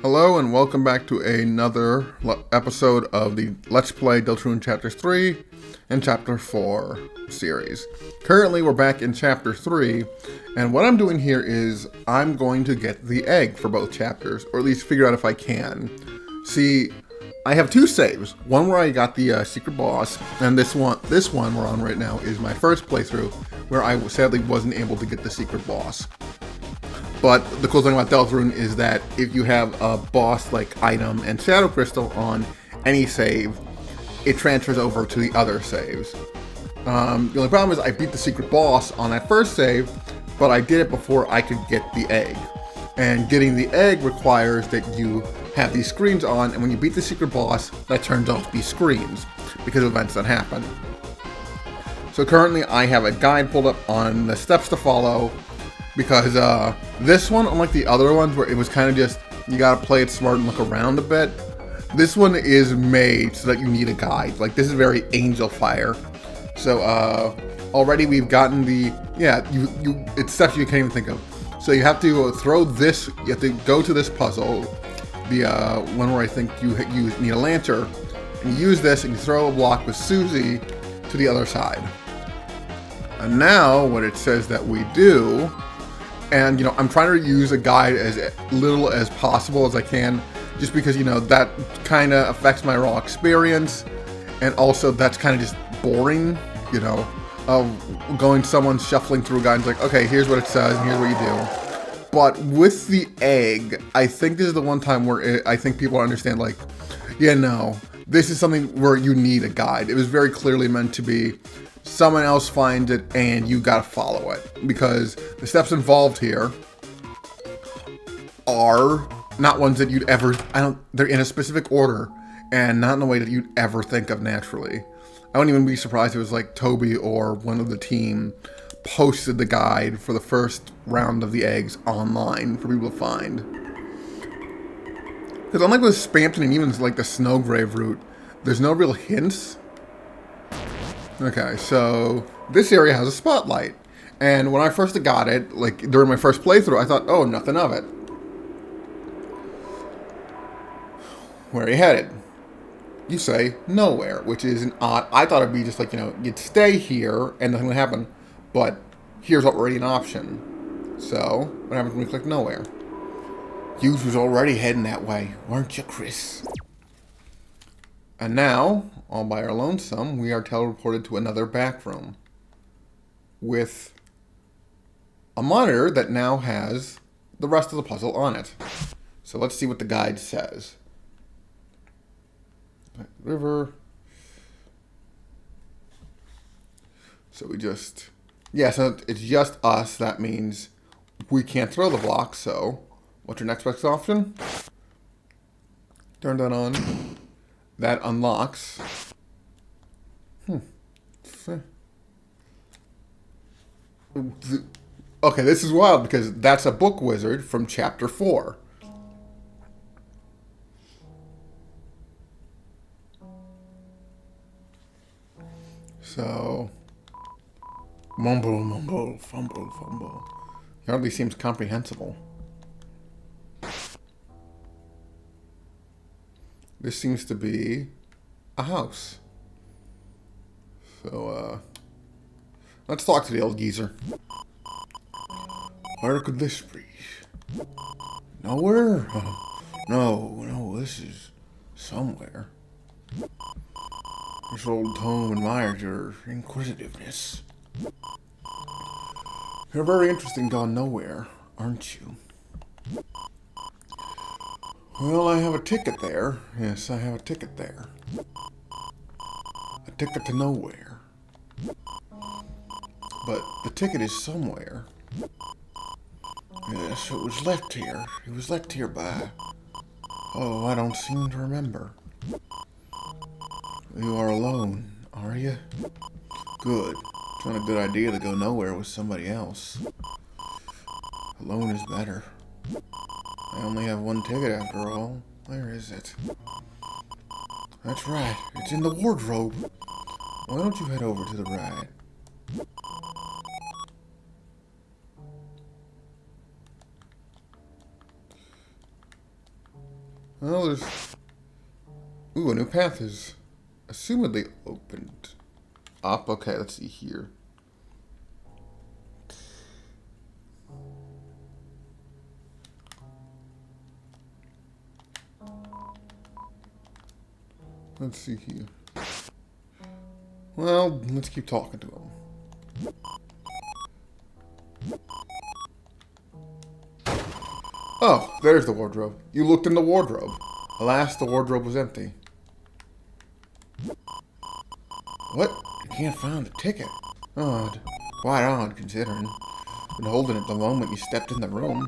Hello and welcome back to another episode of the Let's Play Deltarune Chapter 3 and Chapter 4 series. Currently we're back in Chapter 3, and what I'm doing here is I'm going to get the egg for both chapters, or at least figure out if I can. See, I have two saves. One where I got the secret boss, and this one we're on right now is my first playthrough, where I sadly wasn't able to get the secret boss. But the cool thing about Deltarune is that if you have a boss-like item and Shadow Crystal on any save, it transfers over to the other saves. The only problem is I beat the secret boss on that first save, but I did it before I could get the egg. And getting the egg requires that you have these screens on, and when you beat the secret boss, that turns off these screens because of events that happen. So currently I have a guide pulled up on the steps to follow, because this one, unlike the other ones where it was kind of just, you gotta play it smart and look around a bit, this one is made so that you need a guide. Like, this is very Angel Fire. So already we've gotten the, it's steps you can't even think of. So you have to throw this, you have to go to this puzzle, the one where I think you need a lantern, and you use this and you throw a block with Susie to the other side. And now what it says that we do, and, I'm trying to use a guide as little as possible as I can, just because, that kind of affects my raw experience, and also that's kind of just boring, of going someone shuffling through a guide and it's like, okay, here's what it says, and here's what you do. But with the egg, I think this is the one time where I think people understand, like, yeah, no, this is something where you need a guide. It was very clearly meant to be someone else finds it and you gotta follow it, because the steps involved here are not ones that you'd ever, they're in a specific order and not in a way that you'd ever think of naturally. I wouldn't even be surprised if it was like Toby or one of the team posted the guide for the first round of the eggs online for people to find. Because unlike with Spampton and even like the Snowgrave route, there's no real hints. Okay, so this area has a spotlight, and when I first got it, like during my first playthrough, I thought, oh, nothing of it. Where are you headed? You say nowhere, which is an odd. I thought it'd be just like, you'd stay here and nothing would happen, but here's already an option. So what happens when we click nowhere? You was already heading that way, weren't you, Chris? And now, all by our lonesome, we are teleported to another back room with a monitor that now has the rest of the puzzle on it. So let's see what the guide says. River. So we just, so it's just us. That means we can't throw the block. So what's your next best option? Turn that on. That unlocks. Okay, this is wild because that's a book wizard from Chapter 4. So, mumble, mumble, fumble, fumble. It hardly seems comprehensible. This seems to be a house. So, let's talk to the old geezer. Where could this be? Nowhere? No, this is somewhere. This old tome admires your inquisitiveness. You're very interesting gone nowhere, aren't you? Well, I have a ticket there. Yes, I have a ticket there. A ticket to nowhere. But the ticket is somewhere. Yes, it was left here. It was left here by... Oh, I don't seem to remember. You are alone, are you? Good. It's not a good idea to go nowhere with somebody else. Alone is better. I only have one ticket after all. Where is it? That's right. It's in the wardrobe. Why don't you head over to the right? Well, there's... Ooh, a new path is assumedly opened up. Okay, let's see here. Let's see here. Well, let's keep talking to him. Oh, there's the wardrobe. You looked in the wardrobe. Alas, the wardrobe was empty. What? You can't find the ticket. Odd. Quite odd, considering. Been holding it the moment you stepped in the room.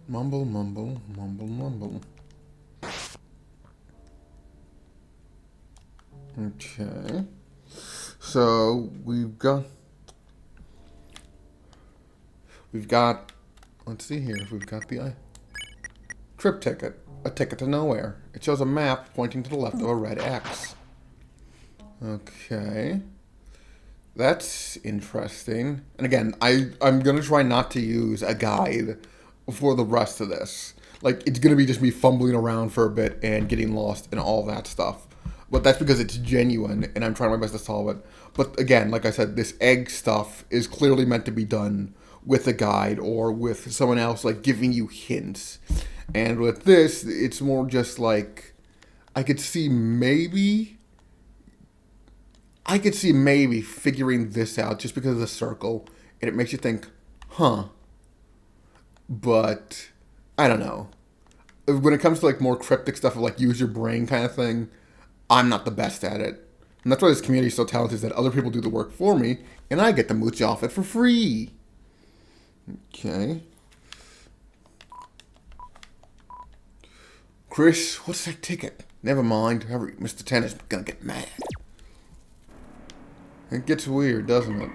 Mumble, mumble, mumble, mumble. Okay. So, let's see here. We've got the trip ticket. A ticket to nowhere. It shows a map pointing to the left of a red X. Okay. That's interesting. And again, I'm going to try not to use a guide for the rest of this. Like, it's going to be just me fumbling around for a bit and getting lost and all that stuff. But that's because it's genuine and I'm trying my best to solve it. But again, like I said, this egg stuff is clearly meant to be done with a guide or with someone else, like, giving you hints. And with this, it's more just like, I could see maybe figuring this out just because of the circle. And it makes you think, huh. But, I don't know. When it comes to, like, more cryptic stuff of, like, use your brain kind of thing, I'm not the best at it. And that's why this community is so talented, is that other people do the work for me, and I get to mooch off it for free. Okay. Chris, what's that ticket? Never mind. Mr. Tennis is gonna get mad. It gets weird, doesn't it?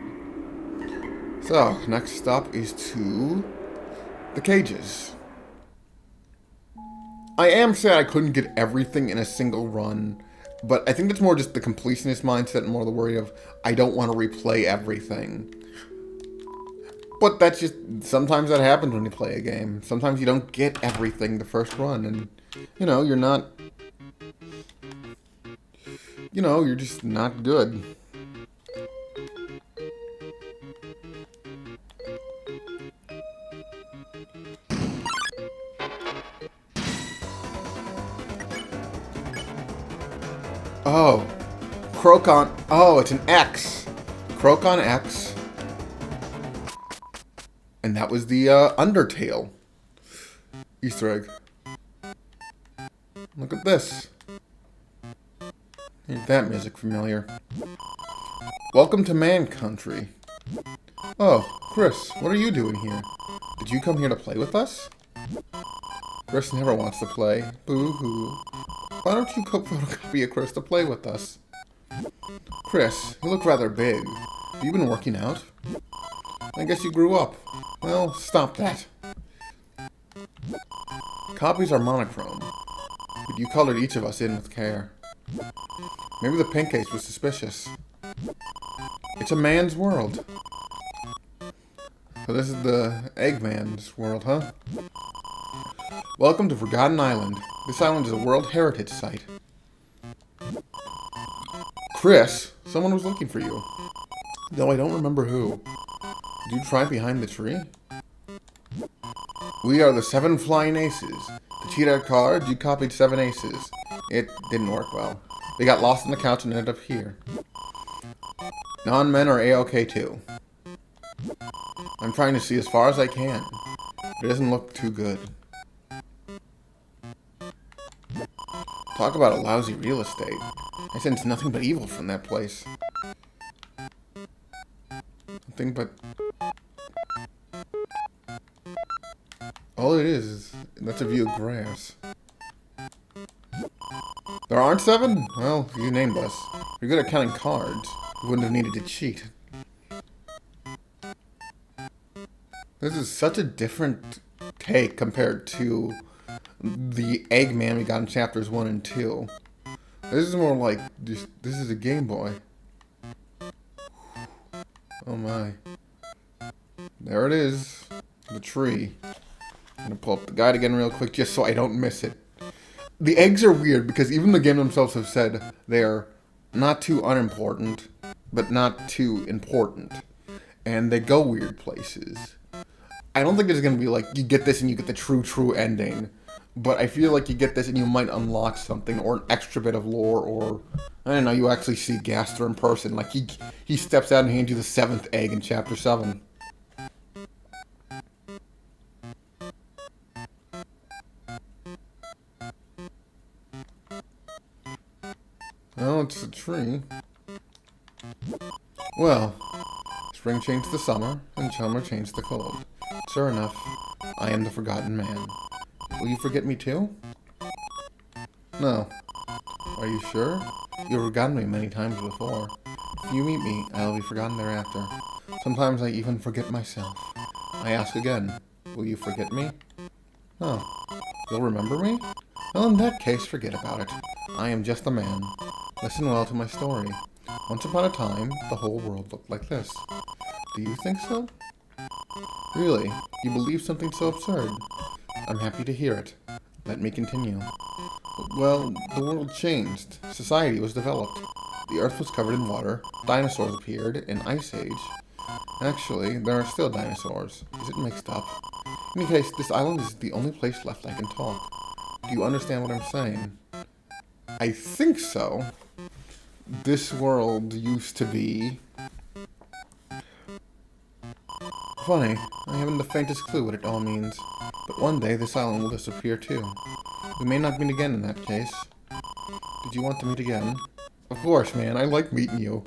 So, next stop is to the cages. I am sad I couldn't get everything in a single run, but I think that's more just the completionist mindset and more the worry of I don't want to replay everything. But that's just, sometimes that happens when you play a game. Sometimes you don't get everything the first run, and, you know, you're just not good. Oh, Crocon. Oh, it's an X. Crocon X. And that was the Undertale Easter egg. Look at this. Ain't that music familiar? Welcome to Man Country. Oh, Chris, what are you doing here? Did you come here to play with us? Chris never wants to play. Boo-hoo. Why don't you photocopy a Chris to play with us? Chris, you look rather big. Have you been working out? I guess you grew up. Well, stop that. Copies are monochrome, but you colored each of us in with care. Maybe the pink case was suspicious. It's a man's world. So this is the Eggman's world, huh? Welcome to Forgotten Island. This island is a World Heritage Site. Chris, someone was looking for you. Though I don't remember who. Did you try behind the tree? We are the 7 Flying Aces. To cheat our cards, you copied 7 aces. It didn't work well. They got lost on the couch and ended up here. Non-men are A-OK too. I'm trying to see as far as I can. It doesn't look too good. Talk about a lousy real estate. I sense nothing but evil from that place. Nothing but... all it is that's a view of grass. There aren't 7? Well, you named us. You're good at counting cards. You wouldn't have needed to cheat. This is such a different take compared to the Eggman we got in chapters 1 and 2. This is more like, this is a Game Boy. Oh my. There it is. the tree. I'm gonna pull up the guide again real quick just so I don't miss it. The eggs are weird because even the game themselves have said they're not too unimportant, but not too important. And they go weird places. I don't think it's gonna be like, you get this and you get the true ending. But I feel like you get this and you might unlock something, or an extra bit of lore, or, I don't know, you actually see Gaster in person. Like, he steps out and hands you the 7th egg in Chapter 7. Oh, it's a tree. Well, spring changed the summer, and summer changed the cold. Sure enough, I am the Forgotten Man. Will you forget me too? No. Are you sure? You've forgotten me many times before. If you meet me, I will be forgotten thereafter. Sometimes I even forget myself. I ask again, will you forget me? No. You'll remember me? Well, in that case, forget about it. I am just a man. Listen well to my story. Once upon a time, the whole world looked like this. Do you think so? Really? You believe something so absurd? I'm happy to hear it. Let me continue. Well, the world changed. Society was developed. The earth was covered in water. Dinosaurs appeared. An ice age. Actually, there are still dinosaurs. Is it mixed up? In any case, this island is the only place left I can talk. Do you understand what I'm saying? I think so. This world used to be... Funny, I haven't the faintest clue what it all means. But one day this island will disappear too. We may not meet again in that case. Did you want to meet again? Of course, man. I like meeting you.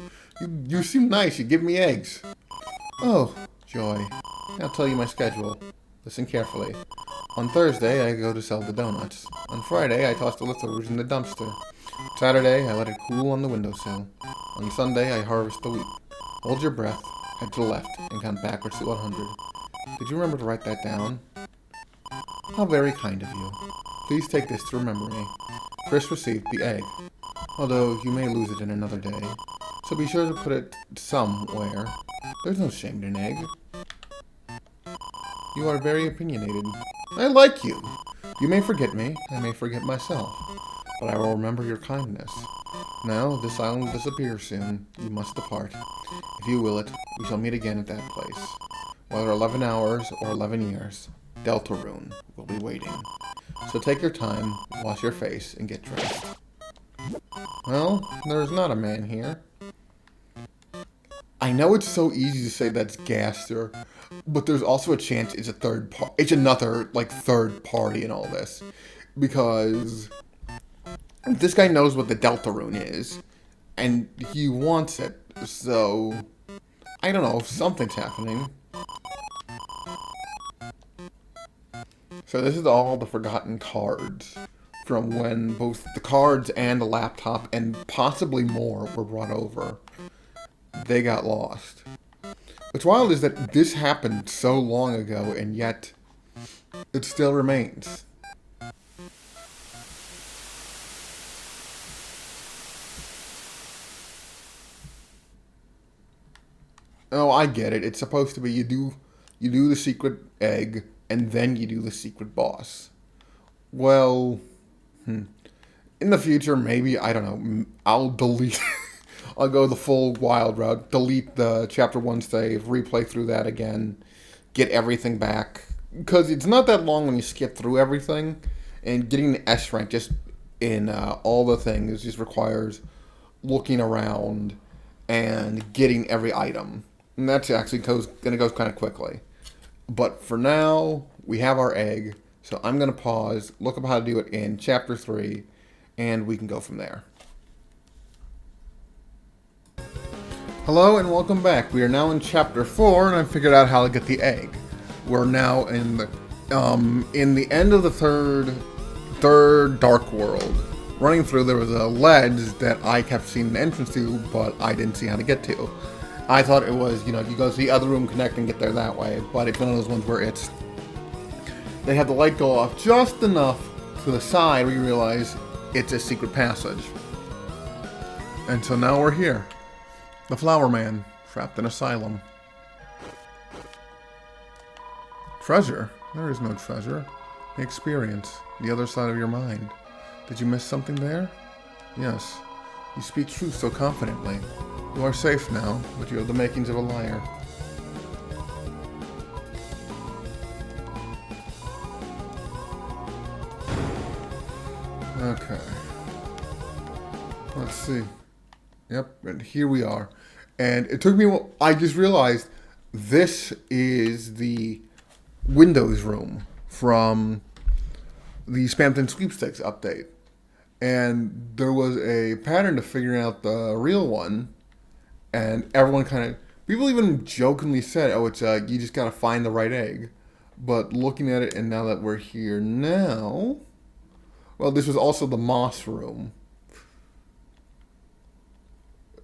You seem nice. You give me eggs. Oh, joy. I'll tell you my schedule. Listen carefully. On Thursday, I go to sell the donuts. On Friday, I toss the leftovers in the dumpster. Saturday, I let it cool on the windowsill. On Sunday, I harvest the wheat. Hold your breath, head to the left, and count backwards to 100. Did you remember to write that down? How very kind of you. Please take this to remember me. Chris received the egg, although you may lose it in another day. So be sure to put it somewhere. There's no shame in an egg. You are very opinionated. I like you. You may forget me, I may forget myself, but I will remember your kindness. Now, this island will disappear soon. You must depart. If you will it, we shall meet again at that place. Whether 11 hours or 11 years, Deltarune will be waiting. So take your time, wash your face, and get dressed. Well, there's not a man here. I know it's so easy to say that's Gaster, but there's also a chance it's it's another, like, third party in all this. Because this guy knows what the Deltarune is, and he wants it, so I don't know, something's happening. So this is all the forgotten cards from when both the cards and the laptop and possibly more were brought over. They got lost. What's wild is that this happened so long ago, and yet it still remains. Oh, I get it. It's supposed to be you do the secret egg, and then you do the secret boss. Well, in the future, maybe, I don't know, I'll delete... I'll go the full wild route, delete the Chapter 1 save, replay through that again, get everything back. Because it's not that long when you skip through everything, and getting the S rank just in all the things just requires looking around and getting every item. And that's actually going to go kind of quickly. But for now, we have our egg, so I'm going to pause, look up how to do it in Chapter 3, and we can go from there. Hello and welcome back. We are now in Chapter 4, and I figured out how to get the egg. We're now in the end of the third Dark World. Running through, there was a ledge that I kept seeing an entrance to, but I didn't see how to get to. I thought it was, you go to the other room, connect, and get there that way, but it's one of those ones where they have the light go off just enough to the side where you realize it's a secret passage. And so now we're here. The Flower Man, trapped in asylum. Treasure? There is no treasure. The experience. The other side of your mind. Did you miss something there? Yes. You speak truth so confidently. You are safe now, but you have the makings of a liar. Okay. Let's see. Yep, and here we are. And it took me a while. I just realized this is the Windows room from the Spamton Sweepstakes update. And there was a pattern to figuring out the real one. And everyone kind of... People even jokingly said, oh, it's you just got to find the right egg. But looking at it, and now that we're here now... Well, this was also the Moss room.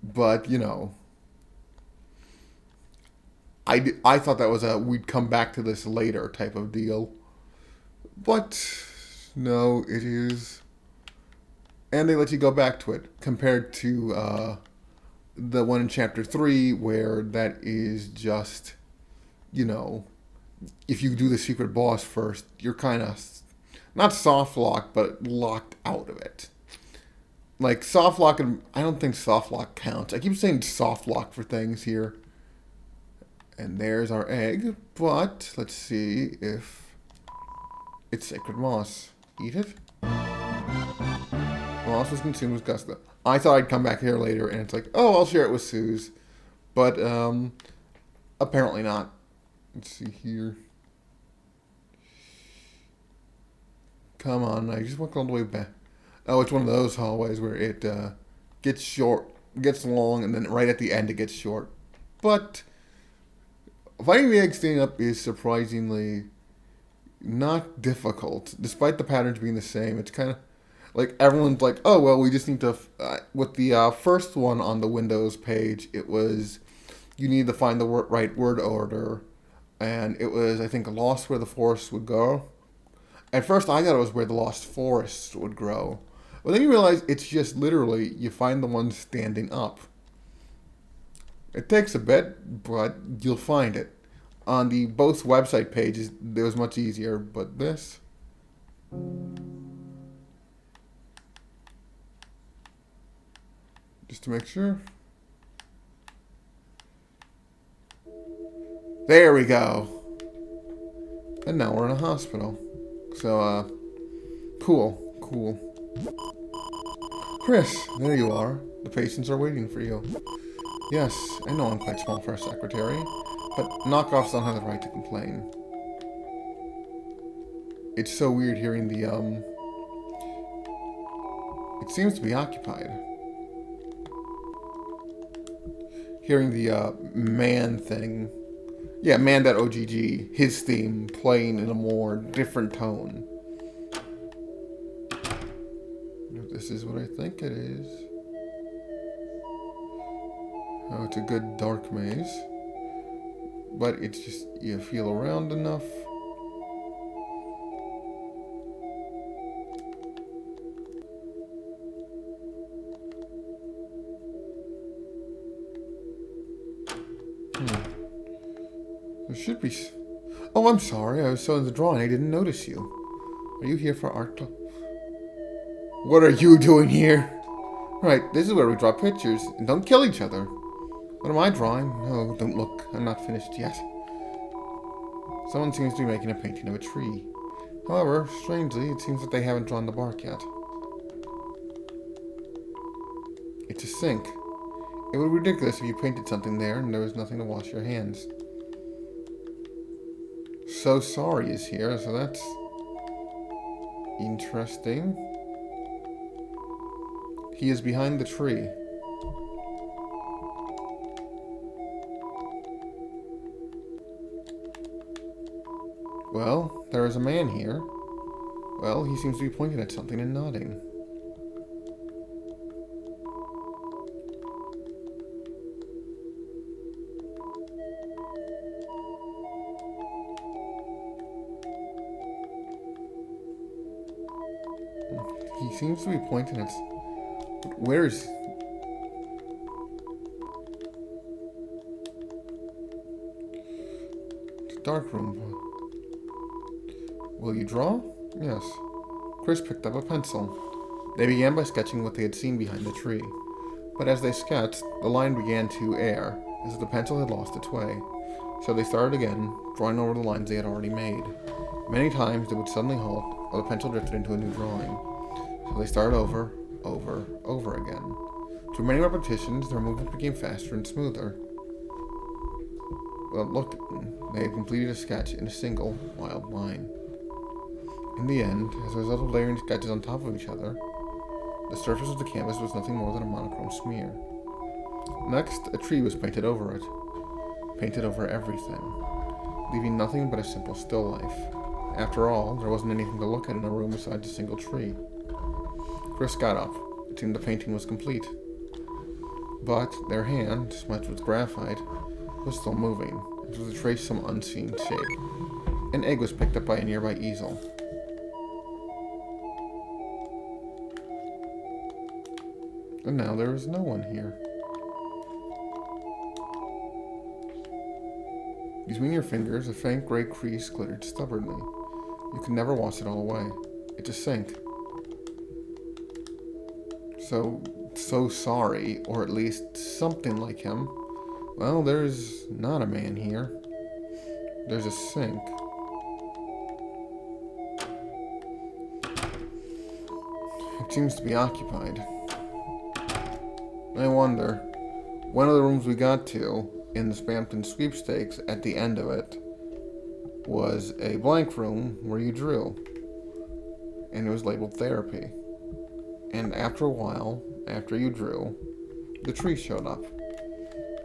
But, you know... I thought that was a we'd come back to this later type of deal. But, no, it is... And they let you go back to it, compared to the one in Chapter 3, where that is just, you know, if you do the secret boss first, you're kind of, not soft locked, but locked out of it. Like, soft lock, and I don't think soft lock counts. I keep saying soft lock for things here. And there's our egg, but let's see if it's sacred moss. Eat it? Moss was consumed with gusto. I thought I'd come back here later, and it's like, oh, I'll share it with Suze. But, apparently not. Let's see here. Come on, I just walked all the way back. Oh, it's one of those hallways where it, gets short, gets long, and then right at the end it gets short. But finding the egg standing up is surprisingly not difficult, despite the patterns being the same. It's kind of like everyone's like, oh, well, we just need to... with the first one on the Windows page, it was you need to find the right word order. And it was, I think, lost where the forest would go. At first, I thought it was where the lost forest would grow. But then you realize it's just literally you find the one standing up. It takes a bit, but you'll find it. On the both website pages, it was much easier, but this... Just to make sure. There we go. And now we're in a hospital. So, cool. Chris, there you are. The patients are waiting for you. Yes, I know I'm quite small for a secretary, but knockoffs don't have the right to complain. It's so weird hearing the, it seems to be occupied. Hearing the, man thing. Yeah, man.ogg, his theme, playing in a more different tone. This is what I think it is. Oh, it's a good dark maze. But it's just, you feel around enough. There should be... Oh, I'm sorry. I was so in the drawing. I didn't notice you. Are you here for art? What are you doing here? Right, this is where we draw pictures. And don't kill each other. What am I drawing? No, don't look. I'm not finished yet. Someone seems to be making a painting of a tree. However, strangely, it seems that they haven't drawn the bark yet. It's a sink. It would be ridiculous if you painted something there and there was nothing to wash your hands. So sorry is here, so that's interesting. He is behind the tree. Well, there is a man here. Well, he seems to be pointing at something and nodding. He seems to be pointing at... Where is... It's a dark room. Will you draw? Yes. Chris picked up a pencil. They began by sketching what they had seen behind the tree. But as they sketched, the line began to err, as if the pencil had lost its way. So they started again, drawing over the lines they had already made. Many times they would suddenly halt, or the pencil drifted into a new drawing. So they started over again. Through many repetitions, their movement became faster and smoother. Well, look, they had completed a sketch in a single, wild line. In the end, as a result of layering sketches on top of each other, the surface of the canvas was nothing more than a monochrome smear. Next, a tree was painted over it. Painted over everything, leaving nothing but a simple still life. After all, there wasn't anything to look at in a room besides a single tree. Chris got up. It seemed the painting was complete. But their hand, smudged with graphite, was still moving, as if to trace some unseen shape. An egg was picked up by a nearby easel. And now there is no one here. Between your fingers, a faint gray crease glittered stubbornly. You can never wash it all away. It's a sink. So sorry, or at least something like him. Well, there's not a man here. There's a sink. It seems to be occupied. I wonder, one of the rooms we got to in the Spampton sweepstakes, at the end of it, was a blank room where you drew. And it was labeled therapy. And after a while, after you drew, the tree showed up.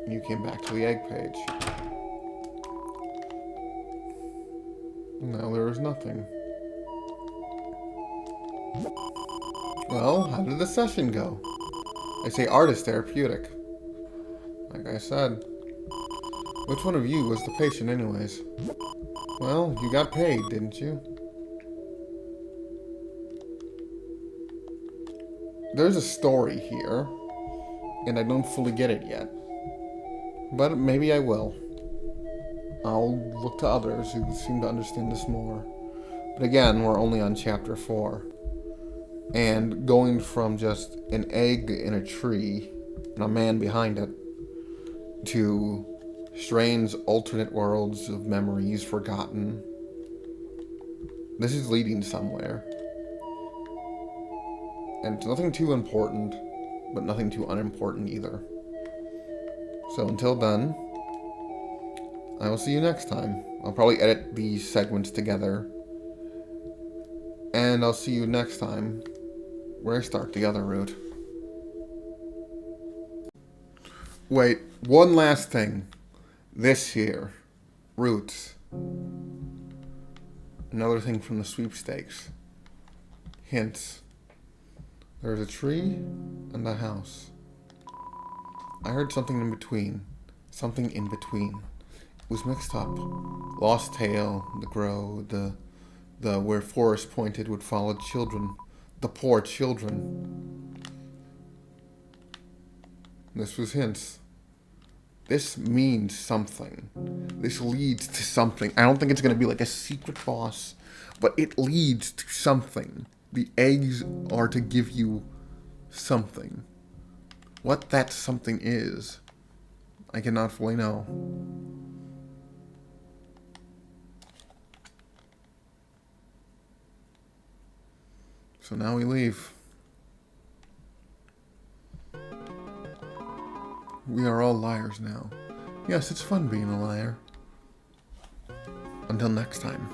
And you came back to the egg page. Now there is nothing. Well, how did the session go? They say art is therapeutic. Like I said. Which one of you was the patient anyways? Well, you got paid, didn't you? There's a story here, and I don't fully get it yet. But maybe I will. I'll look to others who seem to understand this more. But again, we're only on chapter 4. And going from just an egg in a tree, and a man behind it, to strange alternate worlds of memories forgotten. This is leading somewhere. And it's nothing too important, but nothing too unimportant either. So until then, I will see you next time. I'll probably edit these segments together. And I'll see you next time, where I start the other route. Wait, one last thing. This here. Roots. Another thing from the sweepstakes. Hints. There's a tree and a house. I heard something in between. Something in between. It was mixed up. Lost Tale, the Grow, the where forest pointed would follow children. The poor children. This was hints. This means something. This leads to something. I don't think it's going to be like a secret boss, but it leads to something. The eggs are to give you something. What that something is, I cannot fully know. So now we leave. We are all liars now. Yes, it's fun being a liar. Until next time.